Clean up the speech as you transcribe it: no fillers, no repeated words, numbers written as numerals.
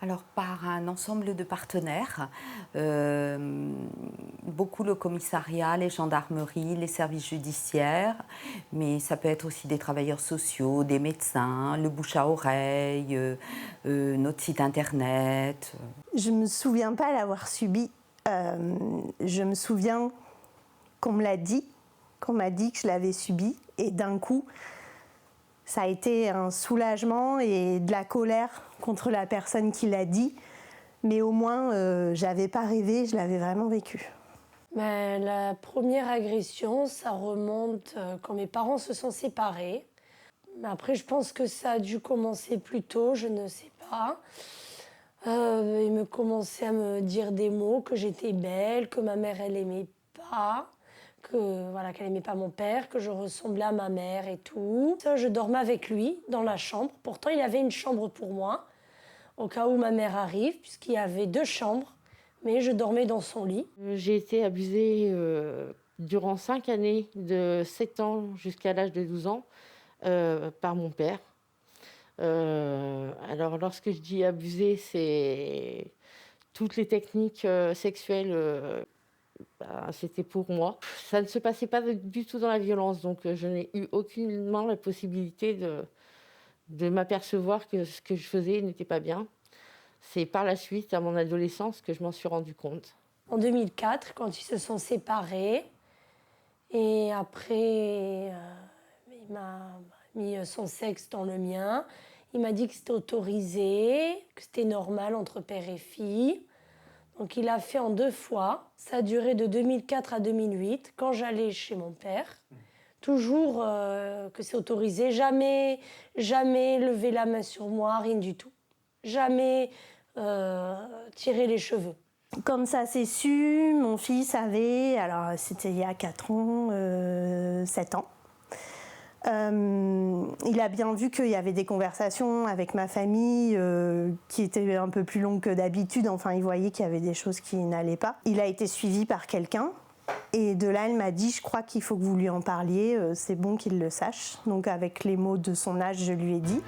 Alors par un ensemble de partenaires, beaucoup le commissariat, les gendarmeries, les services judiciaires, mais ça peut être aussi des travailleurs sociaux, des médecins, le bouche à oreille, notre site internet. Je ne me souviens pas l'avoir subi. Je me souviens qu'on me l'a dit, qu'on m'a dit que je l'avais subi, et d'un coup, ça a été un soulagement et de la colère contre la personne qui l'a dit, mais au moins, j'avais pas rêvé, je l'avais vraiment vécu. La première agression, ça remonte quand mes parents se sont séparés. Après, je pense que ça a dû commencer plus tôt, je ne sais pas. Il me commençait à me dire des mots, que j'étais belle, que ma mère, elle aimait pas, qu'elle aimait pas mon père, que je ressemblais à ma mère et tout. Je dormais avec lui dans la chambre. Pourtant, il avait une chambre pour moi, au cas où ma mère arrive, puisqu'il y avait 2 chambres, mais je dormais dans son lit. J'ai été abusée durant 5 années, de 7 ans jusqu'à l'âge de 12 ans, par mon père. Alors lorsque je dis abusée, c'est toutes les techniques sexuelles, c'était pour moi. Ça ne se passait pas du tout dans la violence, donc je n'ai eu aucunement la possibilité de m'apercevoir que ce que je faisais n'était pas bien. C'est par la suite, à mon adolescence, que je m'en suis rendu compte. En 2004, quand ils se sont séparés, et après, il m'a mis son sexe dans le mien. Il m'a dit que c'était autorisé, que c'était normal entre père et fille. Donc il a fait en 2 fois. Ça a duré de 2004 à 2008, quand j'allais chez mon père. Toujours que c'est autorisé. Jamais lever la main sur moi, rien du tout. Jamais tirer les cheveux. Comme ça s'est su, mon fils avait, alors c'était il y a 4 ans, 7 ans. Il a bien vu qu'il y avait des conversations avec ma famille qui étaient un peu plus longues que d'habitude. Enfin, il voyait qu'il y avait des choses qui n'allaient pas. Il a été suivi par quelqu'un. Et de là, elle m'a dit, je crois qu'il faut que vous lui en parliez, c'est bon qu'il le sache. Donc avec les mots de son âge, je lui ai dit.